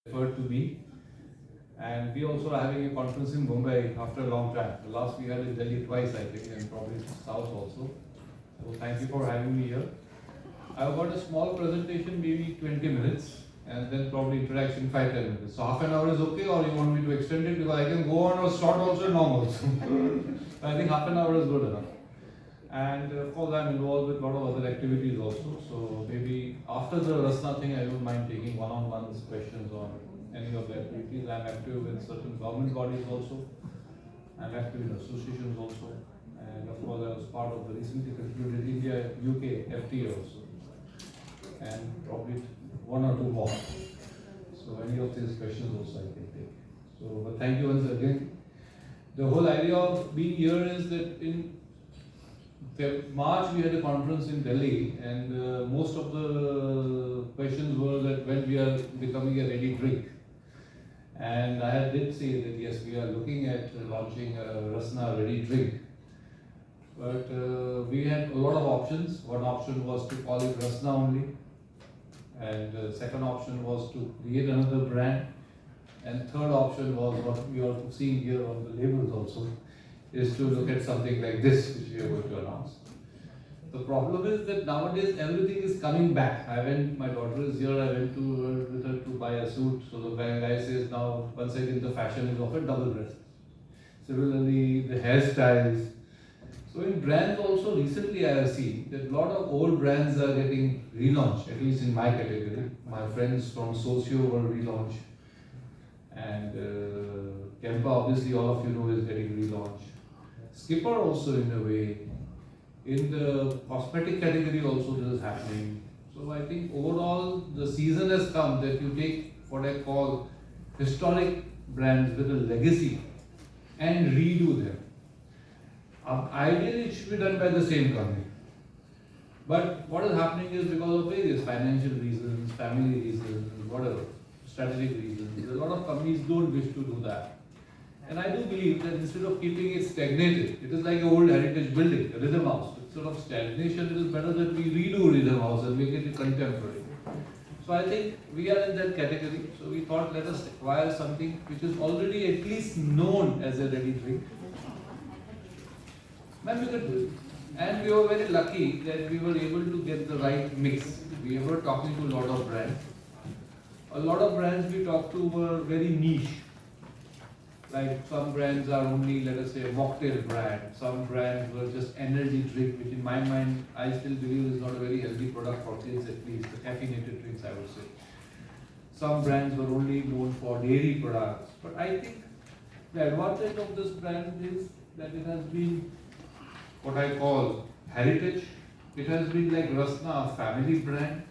referred to me. And we also are having a conference in Mumbai after a long time. The last we had in Delhi twice, I think, and probably South also. So thank you for having me here. I've got a small presentation, maybe 20 minutes, and then probably interaction 5-10 minutes. So half an hour is okay, or you want me to extend it? Because I can go on or short also and long also. I think half an hour is good enough. And of course, I'm involved with a lot of other activities also. So maybe after the RASNA thing, I don't mind taking one-on-one questions on any of the activities. I'm active in certain government bodies also. I'm active in associations also. And of course, I was part of the recently concluded India-UK FTA also. And probably one or two more. So any of these questions also I can take. So, but thank you once again. The whole idea of being here is that in March we had a conference in Delhi, and most of the questions were that when we are becoming a ready drink. And I did say that yes, we are looking at launching a RASNA ready drink. But we had a lot of options. One option was to call it RASNA only. And the second option was to create another brand. And third option was what we are seeing here on the labels also, is to look at something like this, which we are going to announce. The problem is that nowadays everything is coming back. My daughter is here, I went with her to buy a suit. So the guy says now, once again, the fashion is of a double breast. Similarly, the hairstyles. So in brands also, recently I have seen that a lot of old brands are getting relaunched, at least in my category. My friends from Socio were relaunched. And Kempa, obviously all of you know, is getting relaunched. Skipper also in a way. In the cosmetic category also this is happening. So I think overall the season has come that you take what I call historic brands with a legacy and redo them. Ideally it should be done by the same company. But what is happening is because of various financial reasons, family reasons, whatever, strategic reasons, a lot of companies don't wish to do that. And I do believe that instead of keeping it stagnated, it is like an old heritage building, a rhythm house. Instead of stagnation, it is better that we redo rhythm house and make it contemporary. So I think we are in that category. So we thought let us acquire something which is already at least known as a ready drink. And we could do it. And we were very lucky that we were able to get the right mix. We were talking to a lot of brands. A lot of brands we talked to were very niche. Like some brands are only, let us say, a mocktail brand. Some brands were just energy drink, which in my mind, I still believe is not a very healthy product for kids, at least the caffeinated drinks, I would say. Some brands were only known for dairy products. But I think the advantage of this brand is that it has been what I call heritage. It has been like RASNA, a family brand.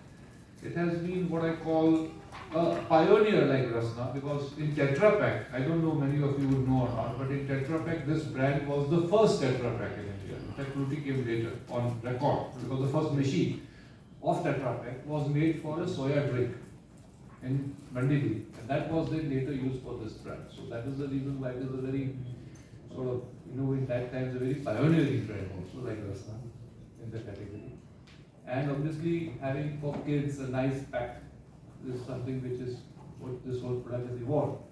It has been what I call a pioneer like RASNA, because in Tetra Pak, I don't know many of you would know or not, but in Tetra Pak, this brand was the first Tetra Pak in India. In fact, Crore came later on record, because the first machine of Tetra Pak was made for a soya drink in Mandili, and that was then later used for this brand. So that is the reason why it is a very sort of, in that time, a very pioneering brand also, like RASNA in the category. And obviously, having for kids a nice pack is something which is what this whole product has evolved.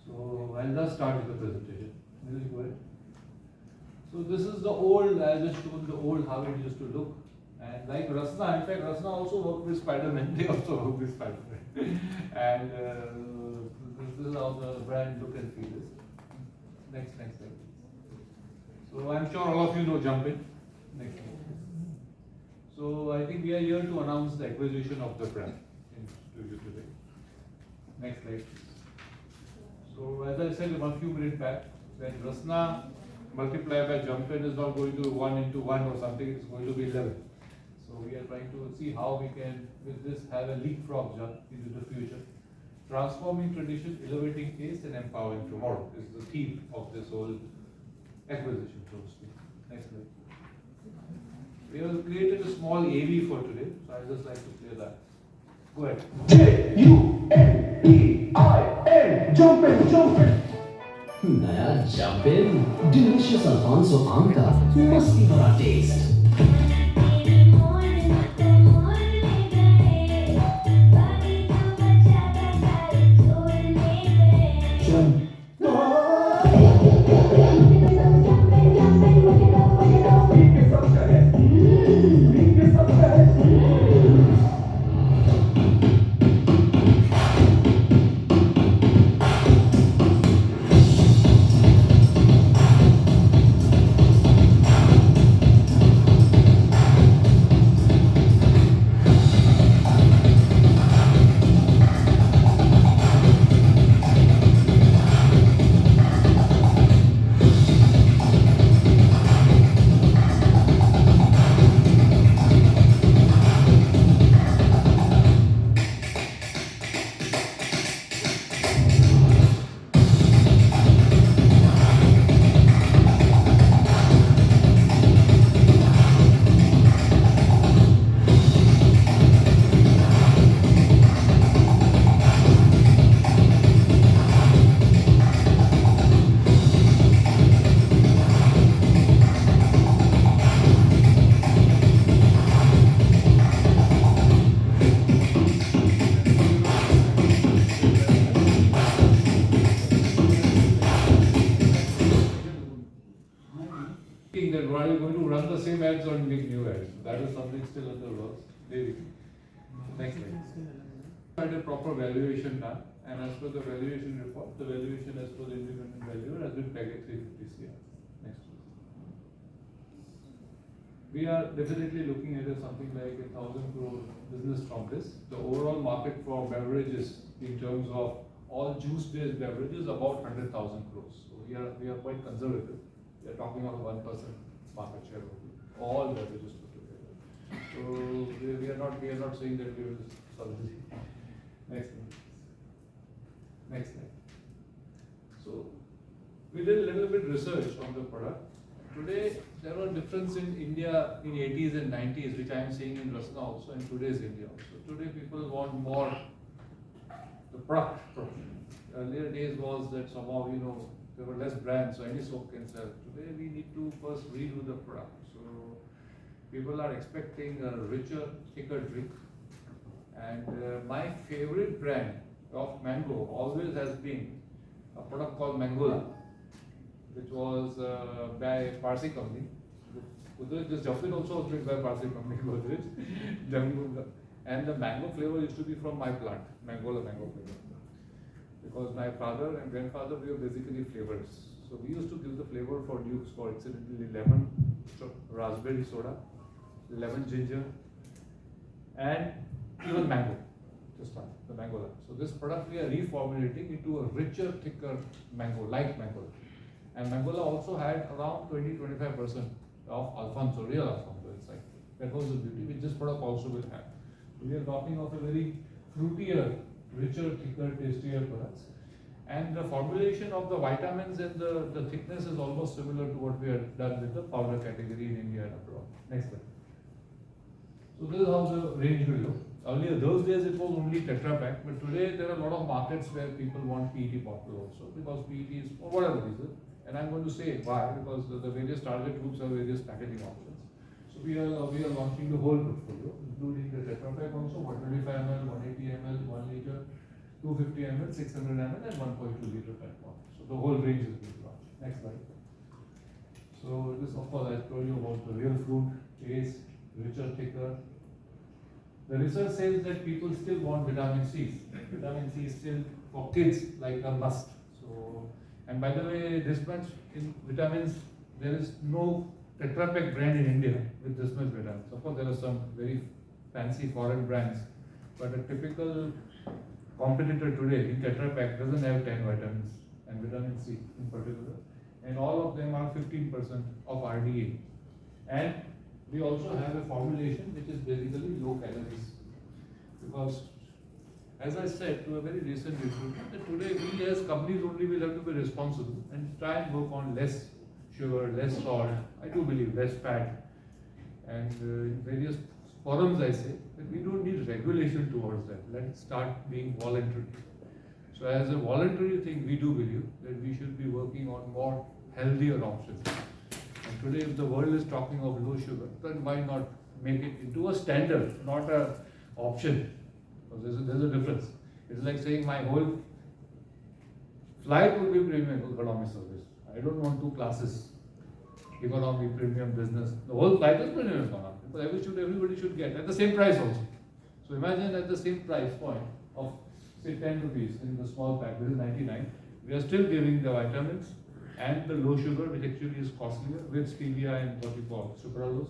So I'll just start with the presentation. Go ahead. So this is the old, I just showed the old how it used to look. And like RASNA, in fact RASNA also worked with Spider-Man, they also work with Spider-Man. And this is how the brand look and feel is. Next slide. So I'm sure all of you know JUMPIN. Next slide. So I think we are here to announce the acquisition of the brand to you today. Next slide. So as I said a few minutes back, that RASNA multiplied by JUMPIN is not going to 1 into 1 or something, it's going to be 11. So we are trying to see how we can, with this, have a leapfrog jump into the future. Transforming tradition, elevating taste, and empowering tomorrow is the theme of this whole acquisition, so to speak. Next slide. We have created a small AV for today, so I'd just like to clear that. Go ahead. JUMPIN, jumpin'. नया जंपिन delicious Alphonso आम का मस्ती भरा test are you going to run the same ads or make new ads? That is something still in the works. Maybe. Next slide. Had a proper valuation done, and as per the valuation report, the valuation as per the independent valuer has been pegged at 350 crore. Next. We are definitely looking at something like 1,000 crore business from this. The overall market for beverages in terms of all juice-based beverages about 100,000 crores. So we are quite conservative. We are talking about 1% market share only, all beverages put together. So we are not saying that we will solve this. Next slide. Next slide. So we did a little bit research on the product. Today there was difference in India in 80s and 90s, which I am seeing in RASNA also, and today's India also. Today people want more the product. Earlier days was that somehow there were less brands, so any soap can sell. Today we need to first redo the product. So people are expecting a richer, thicker drink. And my favorite brand of mango always has been a product called Mangola, which was by Parsi company. This JUMPIN also was made by Parsi company, Godrej. And the mango flavor used to be from my plant, Mangola mango flavor. Because my father and grandfather were basically flavors. So we used to give the flavor for dukes for incidentally lemon, raspberry soda, lemon ginger, and even mango to start, the Mangola. So this product we are reformulating into a richer, thicker mango, light mango. And Mangola also had around 20-25% of Alfonso, real Alfonso inside. That was the beauty which this product also will have. So we are talking of a very fruitier, richer, thicker, tastier products. And the formulation of the vitamins and the thickness is almost similar to what we have done with the powder category in India and abroad. Next slide. So this is how the range will look. Earlier, those days it was only Tetra Pak, but today there are a lot of markets where people want PET bottle also, because PET is for whatever reason. And I'm going to say why, because the various target groups have various packaging options. So we are launching the whole portfolio, including the Tetra Pak also, 125 ml, 180 ml, 1 liter, 250 ml, 600 ml, and 1.2 liter PET bottle. So the whole range is being launched. Next slide. So this, of course, I told you about the real fruit, taste, richer, thicker. The research says that people still want vitamin C. Vitamin C is still for kids like a must. So, and by the way, this much in vitamins, there is no Tetra Pak brand in India with this much vitamins. Of course, there are some very fancy foreign brands, but a typical competitor today in Tetra Pak doesn't have 10 vitamins, and vitamin C in particular, and all of them are 15% of RDA. And we also have a formulation which is basically low calories, because as I said to a very recent recruitment, that today we as companies only will have to be responsible and try and work on less sugar, less salt, I do believe less fat, and in various forums I say that we don't need regulation towards that. Let's start being voluntary. So as a voluntary thing, we do believe that we should be working on more healthier options. And today, if the world is talking of low sugar, then why not make it into a standard, not an option? Because there's a difference. It's like saying my whole flight will be premium economy service. I don't want two classes, economy, premium, business. The whole flight is premium economy. But everybody should get at the same price also. So imagine at the same price point of say 10 rupees in the small pack, this is 99. We are still giving the vitamins and the low sugar, which actually is costlier, with stevia and what we call sucralose,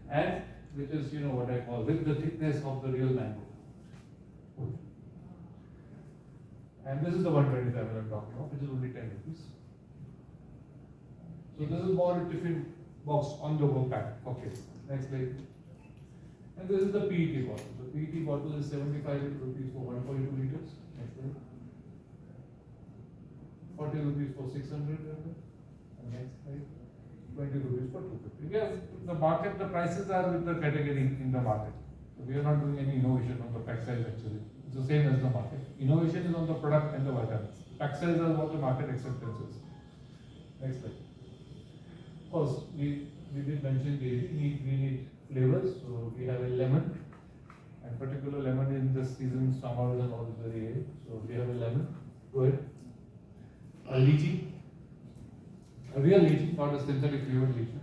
and which is what I call with the thickness of the real mango. And this is the 125 I'm talking of, which is only 10 rupees. So this is more a tiffin box on the go pack. Okay, next slide. And this is the PET bottle. The PET bottle is 75 rupees for 1.2 liters. Next slide. 40 rupees for 600 ml. And next slide. 20 rupees for 250. Yes, the market, the prices are with the category in the market. So we are not doing any innovation on the pack size actually. It's the same as the market. Innovation is on the product and the vitamins. Pack size is what the market acceptance is. Next slide. Of course, we did mention we need flavors. So we have a lemon, and particular lemon in this season, summers and all is very high. So we have a lemon. Go ahead. A lychee. A real lychee, not a synthetic flavored lychee.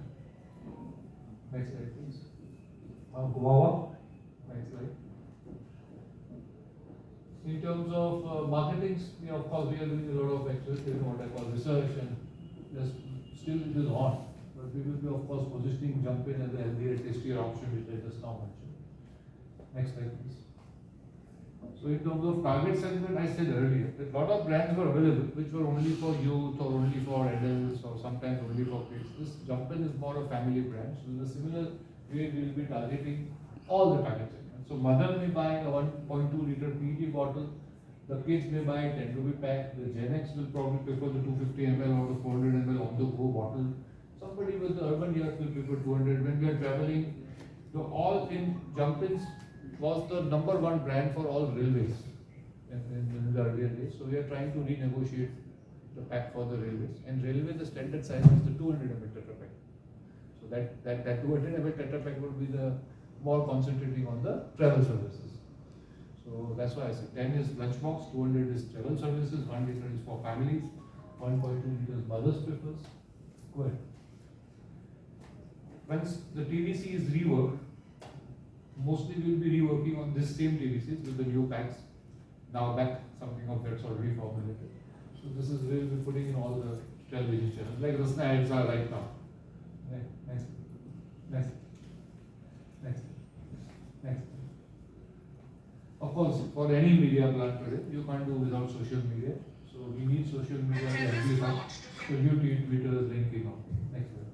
marketing, of course, we are doing a lot of actually, what I call research, and just still it is on. But we will be, of course, positioning JUMPIN as a healthier, tastier option, which I just now mentioned. Next slide, please. So in terms of target segment, I said earlier that a lot of brands were available, which were only for youth or only for adults or sometimes only for kids. This JUMPIN is more a family brand. So in a similar way, we will be targeting all the target segments. So mother may buy a 1.2 liter PET bottle. The kids may buy a 10 rupee pack. The Gen X will probably prefer the 250 ml or the 400 ml on the go bottle. Somebody with the urban years will prefer 200. When we are traveling, the all in JUMPIN's was the #1 brand for all railways in the earlier days. So we are trying to renegotiate the pack for the railways. And railway, the standard size is the 200 ml tetra pack. So that 200 ml tetra pack would be the more concentrating on the travel services. So that's why I said 10 is lunchbox, 200 is travel services, 1 liter is for families, 1.2 liters mothers prefers. Go ahead. Once the TVC is reworked, mostly we'll be reworking on this same TVCs with the new packs. Now back something of that's already formulated. So this is where we'll be putting in all the television channels, like RASNA ads are right now. Next. Of course, for any media plant today, you can't do without social media. So we need social media to amplify. So YouTube, Twitter, LinkedIn. Next one.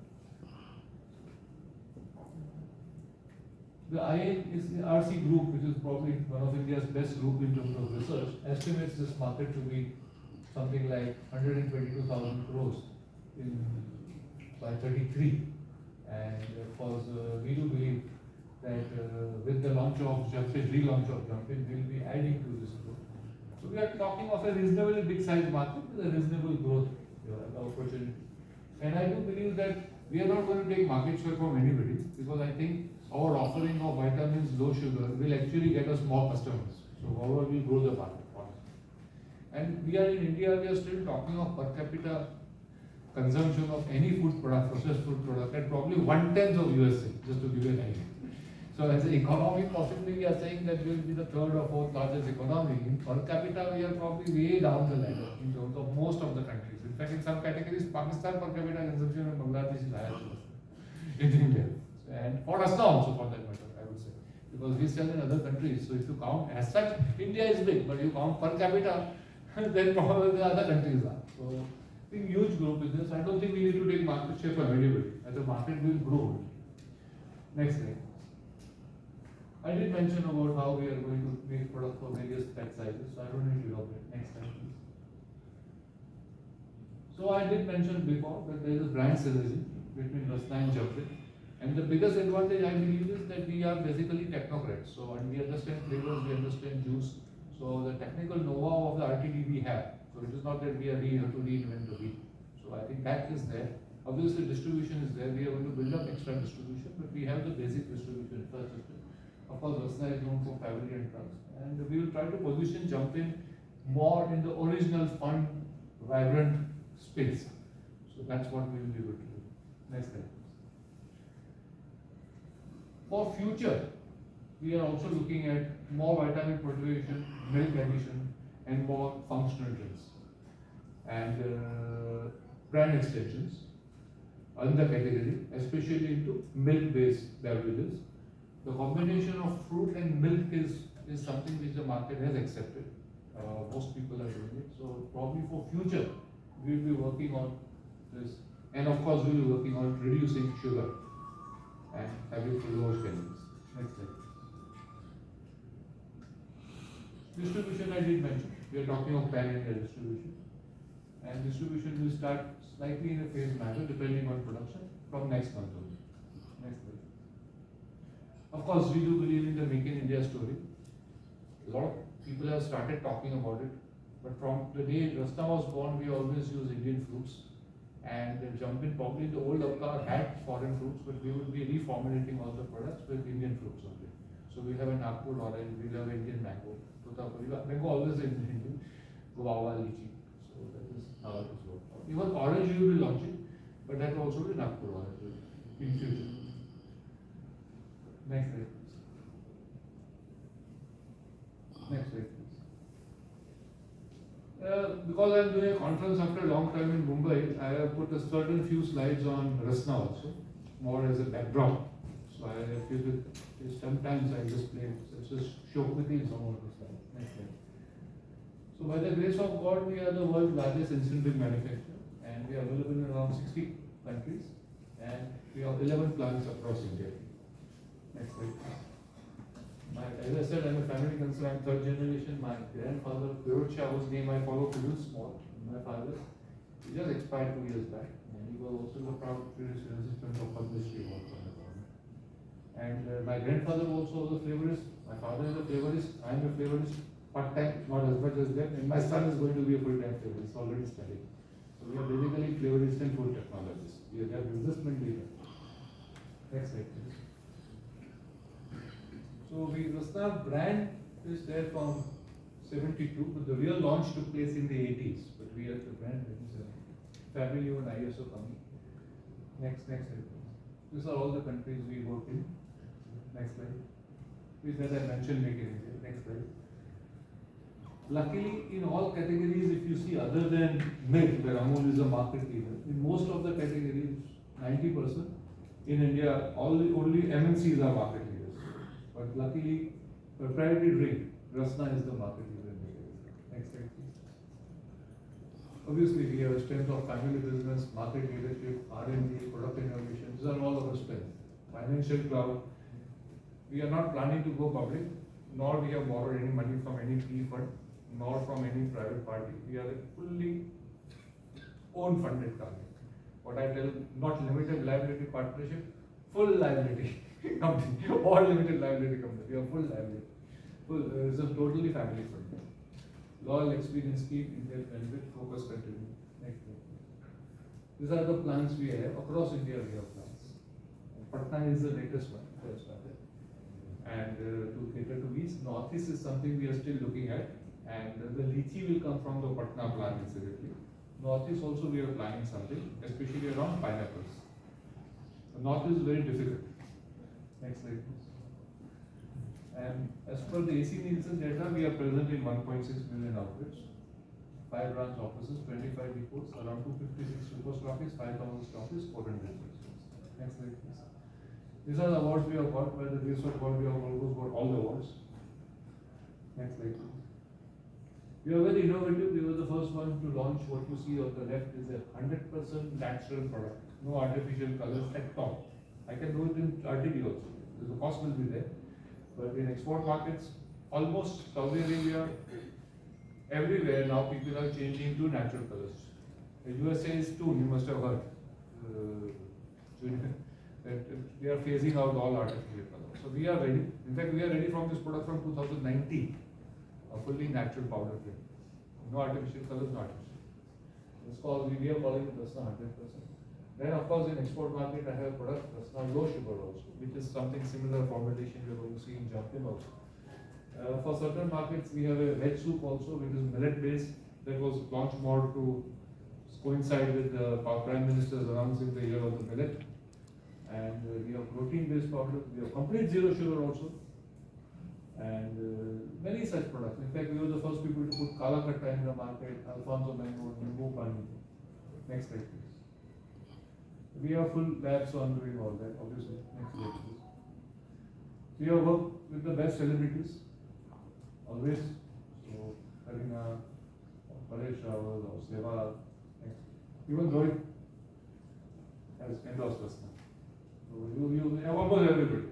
The IN is the RC group, which is probably one of India's best group in terms of research, estimates this market to be something like 122,000 crores by 33. And of course, we do believe that with the launch of JUMPIN, relaunch of JUMPIN, we will be adding to this growth. So we are talking of a reasonably big size market with a reasonable growth opportunity. And I do believe that we are not going to take market share from anybody, because I think our offering of vitamins, low sugar, will actually get us more customers. So however we grow the market, honestly. And we are in India, we are still talking of per capita consumption of any food product, processed food product, at probably 1/10 of USA, just to give you an idea. So as an economy, possibly we are saying that we will be the 3rd or 4th largest economy. In per capita, we are probably way down the ladder in terms of most of the countries. In fact, in some categories, Pakistan per capita consumption of Bangladesh is higher in India. And for us now also, for that matter, I would say. Because we sell in other countries. So if you count as such, India is big, but you count per capita, then probably the other countries are. So I think huge growth is this. I don't think we need to take market share from anybody. And the market will grow. Next slide. I did mention about how we are going to make products for various pack sizes, so I don't need to elaborate. Next slide, please. So I did mention before that there is brand synergy between RASNA and JUMPIN. And the biggest advantage I believe is that we are basically technocrats. So and we understand flavors, we understand juice. So the technical know-how of the RTD we have. So it is not that we are have to reinvent the wheel. So I think that is there. Obviously distribution is there. We are going to build up extra distribution, but we have the basic distribution infrastructure. Of course, RASNA is known for family and trucks, and we will try to position JUMPIN more in the original, fun, vibrant space. So that's what we will be able to do. Next slide. For future, we are also looking at more vitamin protein, milk addition, and more functional drinks, and brand extensions in the category, especially into milk-based beverages. The combination of fruit and milk is something which the market has accepted. Most people are doing it. So probably for future, we will be working on this. And of course, we will be working on reducing sugar and having lower calories. Next slide. Distribution I did mention. We are talking of pan-India distribution. And distribution will start slightly in a phased manner depending on production from next month only. Next slide. Of course, we do believe in the Make in India story. A lot of people have started talking about it, but from the day RASNA was born, we always use Indian fruits. And JUMPIN, probably the old avatar had foreign fruits, but we will be reformulating all the products with Indian fruits only. So we have a Nagpur orange, we have Indian mango, mango always in Indian, guava, lychee. So that is how it is worked out. Even orange we will be launching, but that will also be Nagpur orange in future. Next slide, please. Next slide, please. Because I'm doing a conference after a long time in Mumbai, I have put a certain few slides on RASNA also, more as a backdrop. So I feel that sometimes I display such as Shokmati in some of the slides. Next slide. So by the grace of God, we are the world's largest insulin ring manufacturer, and we are available in around 60 countries, and we have 11 plants across India. Next slide. As I said, I'm a family concern. I'm third generation. My grandfather, Crore, whose name I follow, produced small. My father, he just expired 2 years back, and he was also the proud recipient of Padma Shri Award from the government. And my grandfather also was a flavorist. My father is a flavorist. I'm a flavorist. Part-time, not as much as them. And my son is going to be a full-time flavorist, already studying. So we are basically flavorist and food technologists. We are businessmen leader. Next slide, please. So RASNA brand is there from 72, but the real launch took place in the 80s. But we are the brand is family and ISO company. Next slide. These are all the countries we work in. Next slide. Please, as I mentioned, make it India. Next slide. Luckily, in all categories, if you see other than milk, where Amul is a market leader, in most of the categories, 90%, in India, only MNCs are market leaders. But luckily, proprietary drink, RASNA is the market leader in India. Next slide, please. Obviously, we have a strength of family business, market leadership, R&D, product innovation. These are all our strengths. Financial cloud. We are not planning to go public, nor we have borrowed any money from any PE fund, nor from any private party. We are a fully own funded company. What I tell, not limited liability partnership, full liability company, or limited liability company. We are full liability. It's a totally family funded. Loyal experience, keep India benefit, focus, continue. Next slide. These are the plans we have. Across India we have plans. Patna is the latest one, first started. And to cater to East, Northeast is something we are still looking at. And the lychee will come from the Patna plant incidentally. Northeast also we are planning something, especially around pineapples. The North is very difficult. Next slide, please. And as per the AC Nielsen data, we are present in 1.6 million outlets, 5 branch offices, 25 depots, around 256 super stockists, 5,000 stockists, 400 stores. Next slide, please. These are the awards we have got. By the grace of God, we have almost got all the awards. Next slide, please. We are very innovative. We were the first one to launch what you see on the left is a 100% natural product. No artificial colors at all. I can do it in RTD also. The cost will be there. But in export markets, almost Saudi Arabia, everywhere now people are changing to natural colors. The USA is too, you must have heard. That they are phasing out all artificial colors. So we are ready. In fact, we are ready from this product from 2019. A fully natural powder drink. No artificial colors, no artificial. It's called, we are calling it RASNA 100%. Then of course in export market I have a product RASNA low sugar also, which is something similar formulation we are going to see in JUMPIN also. For certain markets we have a veg soup also, which is millet based, that was launched more to coincide with the Prime Minister's announcing the year of the millet. And we have protein based powder, we have complete zero sugar also. And many such products. In fact, we were the first people to put Kala Katta in the market, Alfonso Mango, Nimbu Pani. Next slide, please. We have full labs on doing all that, obviously. Next slide, please. We have worked with the best celebrities, always. So, Karina, Paresh Rawal, or Seva, even Rohit has endorsed us now. So, you have almost everybody.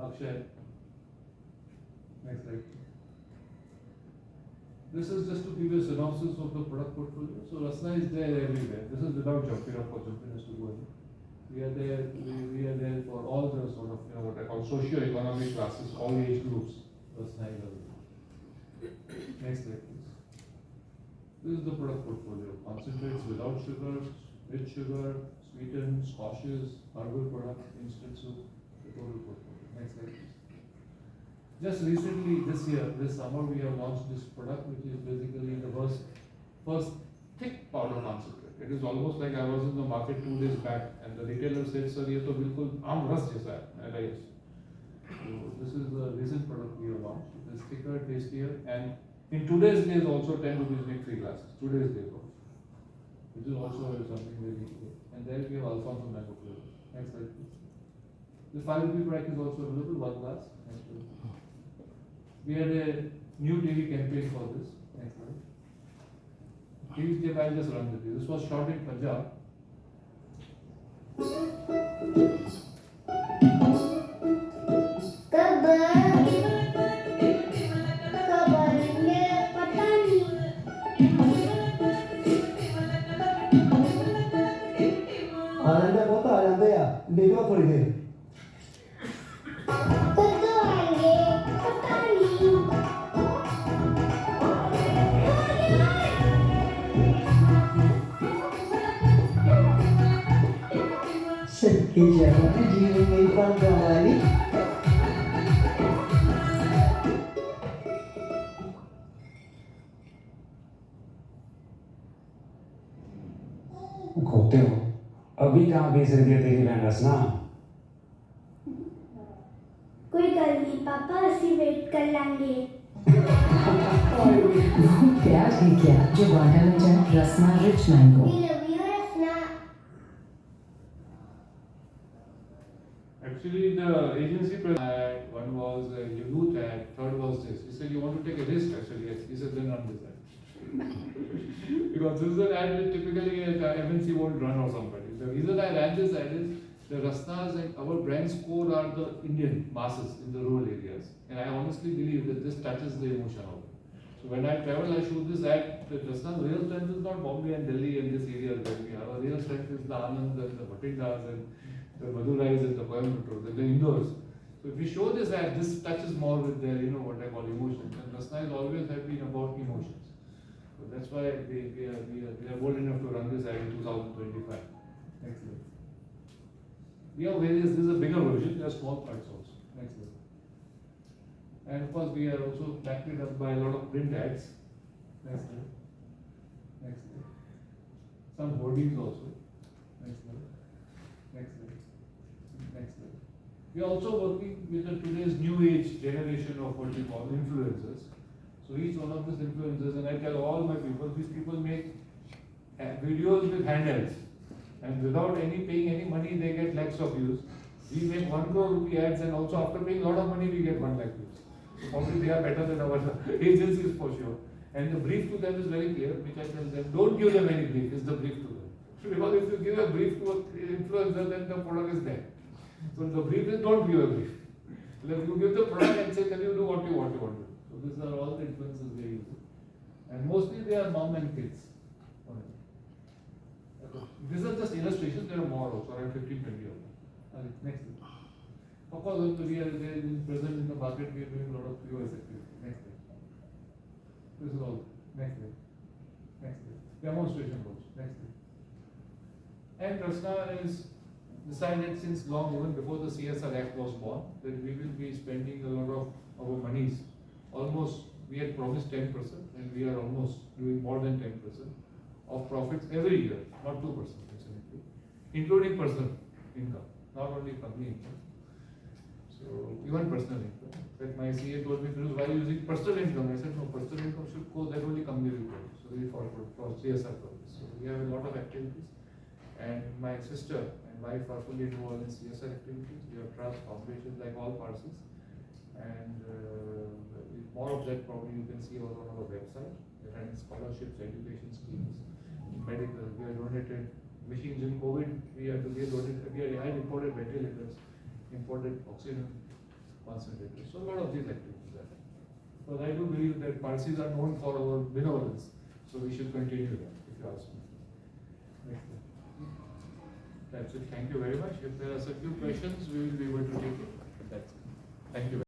Akshay. Next slide. This is just to give you a synopsis of the product portfolio. So RASNA is there everywhere. This is without JUMPIN, of course, JUMPIN has to go in. We are there for all the sort of, what I call socio-economic classes, all age groups. RASNA is available. Next slide, please. This is the product portfolio. Concentrates without sugar, with sugar, sweetened, squashes, herbal product, instant soup, the total portfolio. Next slide, please. Just recently, this year, this summer, we have launched this product, which is basically the first thick powder concentrate. It is almost like I was in the market 2 days back, and the retailer said, "Sir, ये तो बिल्कुल आम रस जैसा है." And yes. So this is the recent product we have launched. It is thicker, tastier, and In today's days also 10 rupees make 3 glasses. Today's days also. Which is also something very good. And then we have Alfonso mango flavor. Next slide please. The 5 rupee pack is also available, 1 glass. Next slide. We had a new TV campaign for this. Next slide. TV tape, I'll just run with you. This was shot in Punjab. आनंद बहुत आ जाते हैं देखो थोड़ी देर सबके जवान जीवन में पंगा वाली खोते हो अभी कहाँ बेच रही है तेरी बहन रसना कोई गल नहीं पापा ਅਸੀਂ वेट कर लेंगे बहुत प्यार है क्या जो वाडा में जाए Rasna rich mango we love you Rasna Actually, the agency had one was a youth ad, third was this. He said, you want to take a risk actually? Yes. He said, then run this ad. Because this is an ad which typically a MNC won't run or somebody. The reason I ran this ad is the Rasnas and our brand score are the Indian masses in the rural areas. And I honestly believe that this touches the emotion of it. So when I travel, I show this ad. The Rasna's real strength is not Bombay and Delhi and this area that we have. Our real strength is the Anand and the Bhatindas and the Madurais and the Coimbatore and the Indores. So if we show this ad, this touches more with their, what I call emotions. And Rasna is always have been about emotions. So that's why we are bold enough to run this ad in 2025. Next slide. We have various, this is a bigger version, there are small parts also. Next slide. And of course, we are also backed it up by a lot of print ads. Next slide. Next slide. Some hoardings also. Next slide. Next slide. Next slide. We are also working with the today's new age generation of what we call influencers. So each one of these influencers, and I tell all my people, these people make videos with handhelds. And without paying any money, they get lakhs of views. We make 1 crore rupee ads, and also after paying a lot of money, we get 1 lakh views. So probably they are better than our agencies for sure. And the brief to them is very clear, which I tell them, don't give them any brief, it's the brief to them. Because if you give a brief to an influencer, then the product is there. So the brief is don't give a brief. If you give the product and say, can you do what you want to do? So these are all the influencers they use. And mostly they are mom and kids. These are just illustrations, there are more also, around 15, 20 of them. Next slide. Of course, we are present in the market, we are doing a lot of POS activity. Next slide. This is all. Next slide. Next slide. Demonstration also. Next slide. And RASNA is decided since long, even before the CSR Act was born, that we will be spending a lot of our monies. Almost, we had promised 10%, and we are almost doing more than 10%. Of profits every year, not 2%, incidentally, including personal income, not only company income. So even personal income. Like my CA told me, why are you using personal income? I said, no, personal income should go, that only company will go. So we for CSR purpose. So we have a lot of activities. And my sister and wife are fully involved in CSR activities. We have trust foundations like all parcels. And more of that probably you can see on our website. We're having scholarships, education schemes. Medical, we have donated machines in COVID, I imported ventilators, imported oxygen concentrators. So a lot of these activities are there. But I do believe that Parsis are known for our benevolence, so we should continue that, if you ask me. Next slide. That's it. Thank you very much. If there are a few questions, we will be able to take it. That's it. Thank you.